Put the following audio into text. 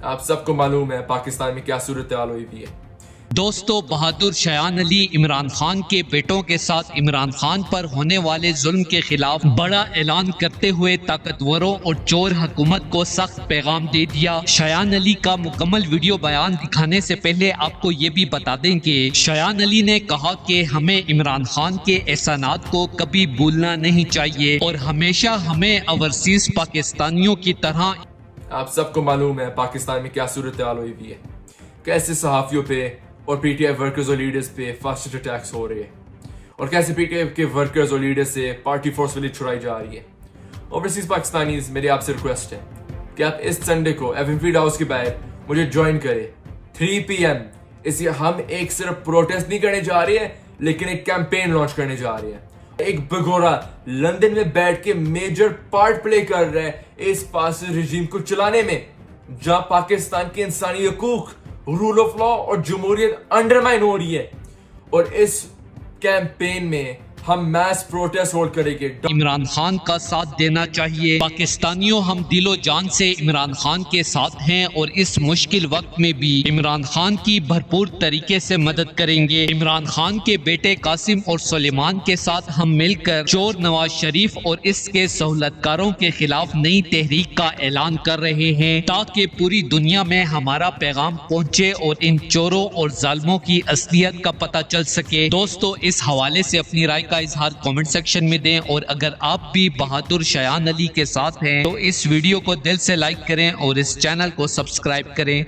آپ سب کو معلوم ہے پاکستان میں کیا صورتحال ہوئی بھی ہے۔ دوستو، بہادر شایان علی عمران خان کے بیٹوں کے ساتھ عمران خان پر ہونے والے ظلم کے خلاف بڑا اعلان کرتے ہوئے طاقتوروں اور چور حکومت کو سخت پیغام دے دیا۔ شایان علی کا مکمل ویڈیو بیان دکھانے سے پہلے آپ کو یہ بھی بتا دیں کہ شایان علی نے کہا کہ ہمیں عمران خان کے احسانات کو کبھی بھولنا نہیں چاہیے اور ہمیشہ ہمیں اوورسیز پاکستانیوں کی طرح۔ آپ سب کو معلوم ہے پاکستان میں کیا صورتحال ہوئی بھی ہے، کیسے صحافیوں پہ اور پی ٹی آئی ورکرز اور لیڈرز پہ فاسٹ اٹیکس ہو رہے ہیں اور کیسے پی ٹی آئی کے ورکرز اور لیڈرز سے پارٹی فورسفلی چھڑائی جا رہی ہے۔ اوورسیز پاکستانیز، میری آپ سے ریکویسٹ ہے کہ آپ اس سنڈے کو ایف ایم فیلڈ ہاؤس کے باہر مجھے جوائن کریں 3 PM۔ اسے ہم ایک صرف پروٹیسٹ نہیں کرنے جا رہے ہیں لیکن ایک کیمپین لانچ کرنے جا رہے ہیں۔ ایک بگورا لندن میں بیٹھ کے میجر پارٹ پلے کر رہا ہے اس پاس رجیم کو چلانے میں، جہاں پاکستان کے انسانی حقوق، رول آف لا اور جمہوریت انڈرمائن ہو رہی ہے، اور اس کیمپین میں ہم میس پروٹیسٹ ہولڈ کریں گے۔ عمران خان کا ساتھ دینا چاہیے۔ پاکستانیوں، ہم دل و جان سے عمران خان کے ساتھ ہیں اور اس مشکل وقت میں بھی عمران خان کی بھرپور طریقے سے مدد کریں گے۔ عمران خان کے بیٹے قاسم اور سلیمان کے ساتھ ہم مل کر چور نواز شریف اور اس کے سہولت کاروں کے خلاف نئی تحریک کا اعلان کر رہے ہیں تاکہ پوری دنیا میں ہمارا پیغام پہنچے اور ان چوروں اور ظالموں کی اصلیت کا پتہ چل سکے۔ دوستو، اس حوالے سے اپنی رائے کا اظہار کامنٹ سیکشن میں دیں، اور اگر آپ بھی بہادر شایان علی کے ساتھ ہیں تو اس ویڈیو کو دل سے لائک کریں اور اس چینل کو سبسکرائب کریں۔